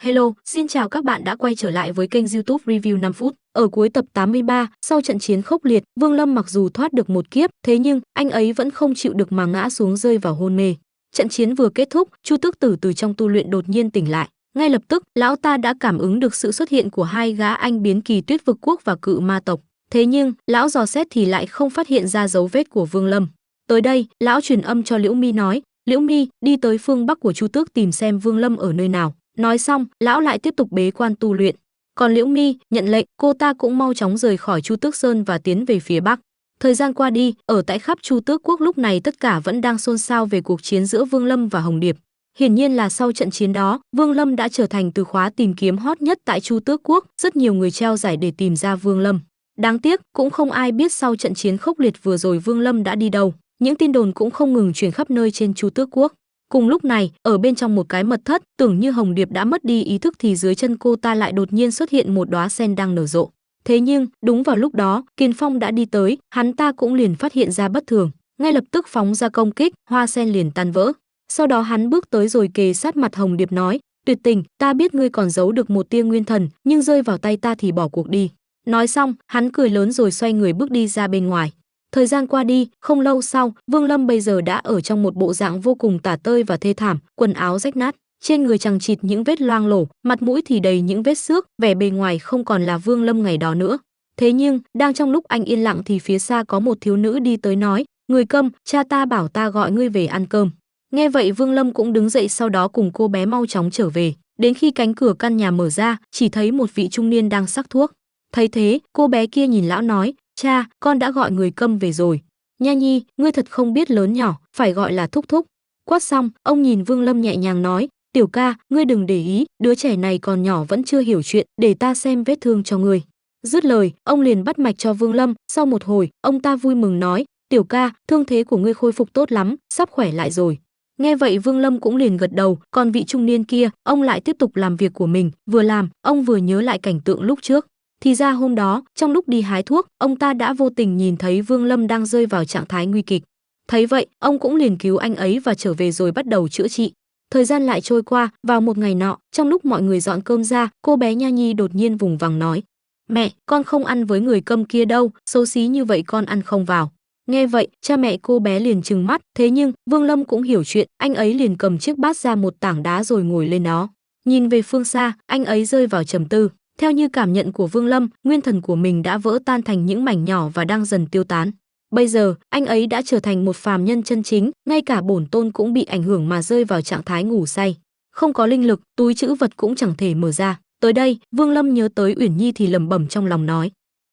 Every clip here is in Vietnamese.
Hello, xin chào các bạn đã quay trở lại với kênh YouTube Review 5 phút. Ở cuối tập 83, sau trận chiến khốc liệt, Vương Lâm mặc dù thoát được một kiếp, thế nhưng anh ấy vẫn không chịu được mà ngã xuống rơi vào hôn mê. Trận chiến vừa kết thúc, Chu Tước Tử từ trong tu luyện đột nhiên tỉnh lại. Ngay lập tức, lão ta đã cảm ứng được sự xuất hiện của hai gã anh biến kỳ Tuyết Vực Quốc và Cự Ma tộc. Thế nhưng, lão dò xét thì lại không phát hiện ra dấu vết của Vương Lâm. Tới đây, lão truyền âm cho Liễu Mi nói: "Liễu Mi, đi tới phương bắc của Chu Tước tìm xem Vương Lâm ở nơi nào." Nói xong, lão lại tiếp tục bế quan tu luyện. Còn Liễu Mi nhận lệnh, cô ta cũng mau chóng rời khỏi Chu Tước Sơn và tiến về phía bắc. Thời gian qua đi, ở tại khắp Chu Tước Quốc lúc này tất cả vẫn đang xôn xao về cuộc chiến giữa Vương Lâm và Hồng Điệp. Hiển nhiên là sau trận chiến đó, Vương Lâm đã trở thành từ khóa tìm kiếm hot nhất tại Chu Tước Quốc, rất nhiều người treo giải để tìm ra Vương Lâm. Đáng tiếc, cũng không ai biết sau trận chiến khốc liệt vừa rồi Vương Lâm đã đi đâu. Những tin đồn cũng không ngừng truyền khắp nơi trên Chu Tước Quốc. Cùng lúc này, ở bên trong một cái mật thất, tưởng như Hồng Điệp đã mất đi ý thức thì dưới chân cô ta lại đột nhiên xuất hiện một đóa sen đang nở rộ. Thế nhưng, đúng vào lúc đó, Kiền Phong đã đi tới, hắn ta cũng liền phát hiện ra bất thường, ngay lập tức phóng ra công kích, hoa sen liền tan vỡ. Sau đó hắn bước tới rồi kề sát mặt Hồng Điệp nói: "Tuyệt Tình, ta biết ngươi còn giấu được một tia nguyên thần, nhưng rơi vào tay ta thì bỏ cuộc đi." Nói xong, hắn cười lớn rồi xoay người bước đi ra bên ngoài. Thời gian qua đi, không lâu sau, Vương Lâm bây giờ đã ở trong một bộ dạng vô cùng tả tơi và thê thảm, quần áo rách nát, trên người chằng chịt những vết loang lổ, mặt mũi thì đầy những vết xước, vẻ bề ngoài không còn là Vương Lâm ngày đó nữa. Thế nhưng, đang trong lúc anh yên lặng thì phía xa có một thiếu nữ đi tới nói: "Người Câm, cha ta bảo ta gọi ngươi về ăn cơm." Nghe vậy Vương Lâm cũng đứng dậy, sau đó cùng cô bé mau chóng trở về. Đến khi cánh cửa căn nhà mở ra, chỉ thấy một vị trung niên đang sắc thuốc. Thấy thế, cô bé kia nhìn lão nói: "Cha, con đã gọi Người Câm về rồi." "Nha Nhi, ngươi thật không biết lớn nhỏ, phải gọi là thúc thúc." Quát xong, ông nhìn Vương Lâm nhẹ nhàng nói: "Tiểu ca, ngươi đừng để ý, đứa trẻ này còn nhỏ vẫn chưa hiểu chuyện, để ta xem vết thương cho ngươi." Dứt lời, ông liền bắt mạch cho Vương Lâm. Sau một hồi, ông ta vui mừng nói: "Tiểu ca, thương thế của ngươi khôi phục tốt lắm, sắp khỏe lại rồi." Nghe vậy Vương Lâm cũng liền gật đầu, còn vị trung niên kia, ông lại tiếp tục làm việc của mình, vừa làm, ông vừa nhớ lại cảnh tượng lúc trước. Thì ra hôm đó, trong lúc đi hái thuốc, ông ta đã vô tình nhìn thấy Vương Lâm đang rơi vào trạng thái nguy kịch. Thấy vậy, ông cũng liền cứu anh ấy và trở về rồi bắt đầu chữa trị. Thời gian lại trôi qua, vào một ngày nọ, trong lúc mọi người dọn cơm ra, cô bé Nha Nhi đột nhiên vùng vằng nói: "Mẹ, con không ăn với Người Câm kia đâu, xấu xí như vậy con ăn không vào." Nghe vậy, cha mẹ cô bé liền trừng mắt, thế nhưng Vương Lâm cũng hiểu chuyện, anh ấy liền cầm chiếc bát ra một tảng đá rồi ngồi lên nó. Nhìn về phương xa, anh ấy rơi vào trầm tư. Theo như cảm nhận của Vương Lâm, nguyên thần của mình đã vỡ tan thành những mảnh nhỏ và đang dần tiêu tán. Bây giờ, anh ấy đã trở thành một phàm nhân chân chính, ngay cả bổn tôn cũng bị ảnh hưởng mà rơi vào trạng thái ngủ say. Không có linh lực, túi trữ vật cũng chẳng thể mở ra. Tới đây, Vương Lâm nhớ tới Uyển Nhi thì lẩm bẩm trong lòng nói: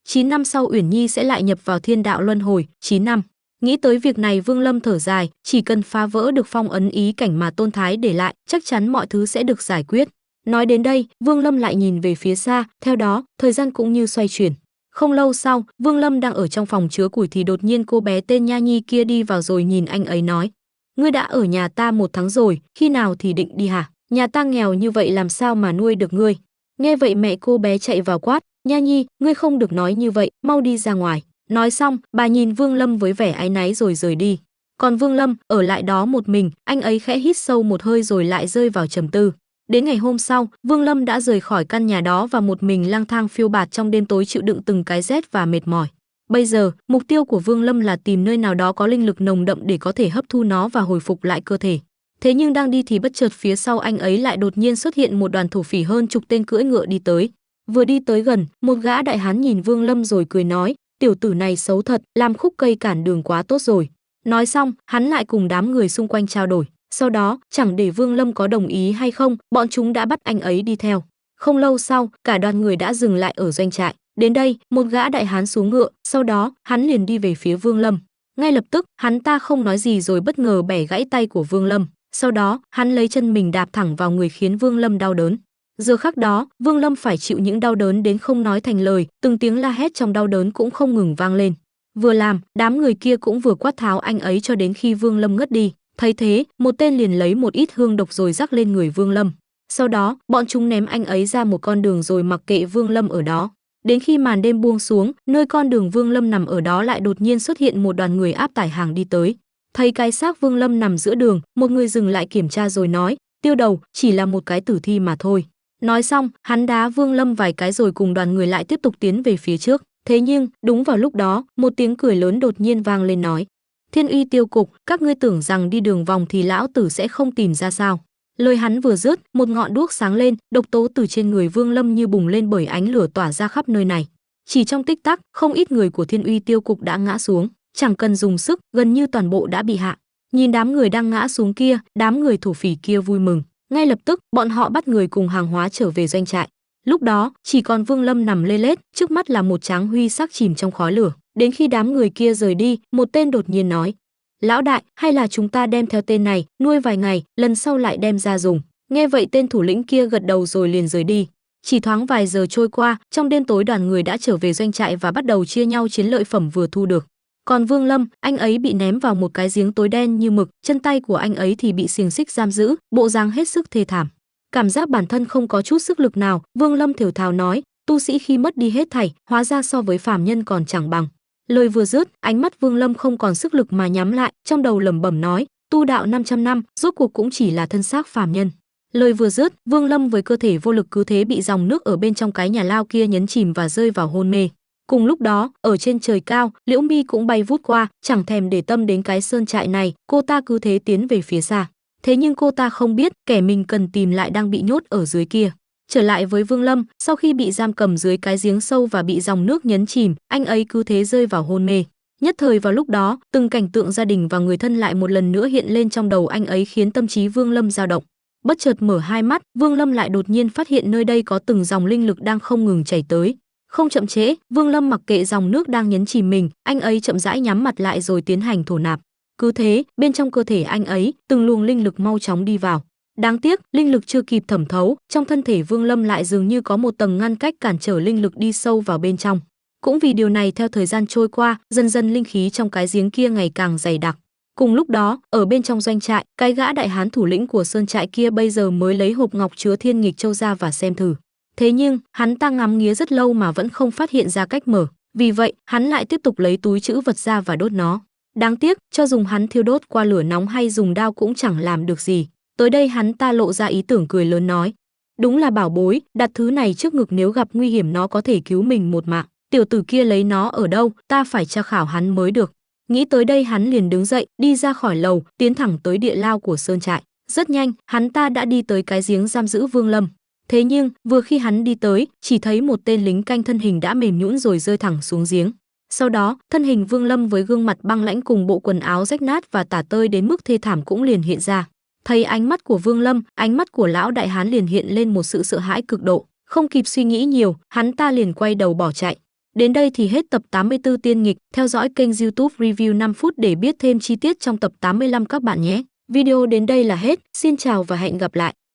9 năm sau Uyển Nhi sẽ lại nhập vào thiên đạo luân hồi, 9 năm. Nghĩ tới việc này Vương Lâm thở dài, chỉ cần phá vỡ được phong ấn ý cảnh mà Tôn Thái để lại, chắc chắn mọi thứ sẽ được giải quyết. Nói đến đây, Vương Lâm lại nhìn về phía xa, theo đó, thời gian cũng như xoay chuyển. Không lâu sau, Vương Lâm đang ở trong phòng chứa củi thì đột nhiên cô bé tên Nha Nhi kia đi vào rồi nhìn anh ấy nói: "Ngươi đã ở nhà ta 1 tháng rồi, khi nào thì định đi hả? Nhà ta nghèo như vậy làm sao mà nuôi được ngươi?" Nghe vậy mẹ cô bé chạy vào quát: "Nha Nhi, ngươi không được nói như vậy, mau đi ra ngoài." Nói xong, bà nhìn Vương Lâm với vẻ áy náy rồi rời đi. Còn Vương Lâm ở lại đó một mình, anh ấy khẽ hít sâu một hơi rồi lại rơi vào trầm tư. Đến ngày hôm sau, Vương Lâm đã rời khỏi căn nhà đó và một mình lang thang phiêu bạt trong đêm tối chịu đựng từng cái rét và mệt mỏi. Bây giờ, mục tiêu của Vương Lâm là tìm nơi nào đó có linh lực nồng đậm để có thể hấp thu nó và hồi phục lại cơ thể. Thế nhưng đang đi thì bất chợt phía sau anh ấy lại đột nhiên xuất hiện một đoàn thổ phỉ hơn chục tên cưỡi ngựa đi tới. Vừa đi tới gần, một gã đại hán nhìn Vương Lâm rồi cười nói: "Tiểu tử này xấu thật, làm khúc cây cản đường quá tốt rồi." Nói xong, hắn lại cùng đám người xung quanh trao đổi. Sau đó, chẳng để Vương Lâm có đồng ý hay không, bọn chúng đã bắt anh ấy đi theo. Không lâu sau, cả đoàn người đã dừng lại ở doanh trại. Đến đây, một gã đại hán xuống ngựa, sau đó, hắn liền đi về phía Vương Lâm. Ngay lập tức, hắn ta không nói gì rồi bất ngờ bẻ gãy tay của Vương Lâm. Sau đó, hắn lấy chân mình đạp thẳng vào người khiến Vương Lâm đau đớn. Giờ khắc đó, Vương Lâm phải chịu những đau đớn đến không nói thành lời, từng tiếng la hét trong đau đớn cũng không ngừng vang lên. Vừa làm, đám người kia cũng vừa quát tháo anh ấy cho đến khi Vương Lâm ngất đi. Thấy thế, một tên liền lấy một ít hương độc rồi rắc lên người Vương Lâm. Sau đó, bọn chúng ném anh ấy ra một con đường rồi mặc kệ Vương Lâm ở đó. Đến khi màn đêm buông xuống, nơi con đường Vương Lâm nằm ở đó lại đột nhiên xuất hiện một đoàn người áp tải hàng đi tới. Thấy cái xác Vương Lâm nằm giữa đường, một người dừng lại kiểm tra rồi nói: "Tiêu đầu, chỉ là một cái tử thi mà thôi." Nói xong, hắn đá Vương Lâm vài cái rồi cùng đoàn người lại tiếp tục tiến về phía trước. Thế nhưng, đúng vào lúc đó, một tiếng cười lớn đột nhiên vang lên nói: Thiên Uy Tiêu Cục, các ngươi tưởng rằng đi đường vòng thì lão tử sẽ không tìm ra sao? Lời hắn vừa dứt, một ngọn đuốc sáng lên, độc tố từ trên người Vương Lâm như bùng lên bởi ánh lửa tỏa ra khắp nơi này. Chỉ trong tích tắc, không ít người của Thiên Uy Tiêu Cục đã ngã xuống, chẳng cần dùng sức, gần như toàn bộ đã bị hạ. Nhìn đám người đang ngã xuống kia, đám người thổ phỉ kia vui mừng, ngay lập tức, bọn họ bắt người cùng hàng hóa trở về doanh trại. Lúc đó, chỉ còn Vương Lâm nằm lê lết, trước mắt là một tráng huy sắc chìm trong khói lửa. Đến khi đám người kia rời đi, một tên đột nhiên nói: Lão đại, hay là chúng ta đem theo tên này, nuôi vài ngày, lần sau lại đem ra dùng. Nghe vậy tên thủ lĩnh kia gật đầu rồi liền rời đi. Chỉ thoáng vài giờ trôi qua, trong đêm tối đoàn người đã trở về doanh trại và bắt đầu chia nhau chiến lợi phẩm vừa thu được. Còn Vương Lâm, anh ấy bị ném vào một cái giếng tối đen như mực, chân tay của anh ấy thì bị xiềng xích giam giữ, bộ dáng hết sức thê thảm. Cảm giác bản thân không có chút sức lực nào, Vương Lâm thều thào nói: tu sĩ khi mất đi hết thảy, hóa ra so với phàm nhân còn chẳng bằng. Lời vừa dứt, ánh mắt Vương Lâm không còn sức lực mà nhắm lại, trong đầu lẩm bẩm nói: tu đạo 500 năm, rốt cuộc cũng chỉ là thân xác phàm nhân. Lời vừa dứt, Vương Lâm với cơ thể vô lực cứ thế bị dòng nước ở bên trong cái nhà lao kia nhấn chìm và rơi vào hôn mê. Cùng lúc đó, ở trên trời cao, Liễu Mi cũng bay vút qua, chẳng thèm để tâm đến cái sơn trại này, cô ta cứ thế tiến về phía xa. Thế nhưng cô ta không biết, kẻ mình cần tìm lại đang bị nhốt ở dưới kia. Trở lại với Vương Lâm, sau khi bị giam cầm dưới cái giếng sâu và bị dòng nước nhấn chìm, anh ấy cứ thế rơi vào hôn mê. Nhất thời vào lúc đó, từng cảnh tượng gia đình và người thân lại một lần nữa hiện lên trong đầu anh ấy khiến tâm trí Vương Lâm dao động. Bất chợt mở hai mắt, Vương Lâm lại đột nhiên phát hiện nơi đây có từng dòng linh lực đang không ngừng chảy tới. Không chậm trễ, Vương Lâm mặc kệ dòng nước đang nhấn chìm mình, anh ấy chậm rãi nhắm mặt lại rồi tiến hành thổ nạp. Cứ thế, bên trong cơ thể anh ấy, từng luồng linh lực mau chóng đi vào. Đáng tiếc, linh lực chưa kịp thẩm thấu, trong thân thể Vương Lâm lại dường như có một tầng ngăn cách cản trở linh lực đi sâu vào bên trong. Cũng vì điều này theo thời gian trôi qua, dần dần linh khí trong cái giếng kia ngày càng dày đặc. Cùng lúc đó, ở bên trong doanh trại, cái gã đại hán thủ lĩnh của sơn trại kia bây giờ mới lấy hộp ngọc chứa thiên nghịch châu ra và xem thử. Thế nhưng, hắn ta ngắm nghía rất lâu mà vẫn không phát hiện ra cách mở. Vì vậy, hắn lại tiếp tục lấy túi trữ vật ra và đốt nó. Đáng tiếc, cho dùng hắn thiêu đốt qua lửa nóng hay dùng đao cũng chẳng làm được gì. Tới đây hắn ta lộ ra ý tưởng cười lớn nói: đúng là bảo bối, đặt thứ này trước ngực nếu gặp nguy hiểm nó có thể cứu mình một mạng. Tiểu tử kia lấy nó ở đâu, ta phải tra khảo hắn mới được. Nghĩ tới đây hắn liền đứng dậy, đi ra khỏi lầu, tiến thẳng tới địa lao của sơn trại. Rất nhanh, hắn ta đã đi tới cái giếng giam giữ Vương Lâm. Thế nhưng, vừa khi hắn đi tới, chỉ thấy một tên lính canh thân hình đã mềm nhũn rồi rơi thẳng xuống giếng. Sau đó, thân hình Vương Lâm với gương mặt băng lãnh cùng bộ quần áo rách nát và tả tơi đến mức thê thảm cũng liền hiện ra. Thấy ánh mắt của Vương Lâm, ánh mắt của lão đại hán liền hiện lên một sự sợ hãi cực độ. Không kịp suy nghĩ nhiều, hắn ta liền quay đầu bỏ chạy. Đến đây thì hết tập 84 tiên nghịch, theo dõi kênh YouTube Review 5 phút để biết thêm chi tiết trong tập 85 các bạn nhé. Video đến đây là hết, xin chào và hẹn gặp lại.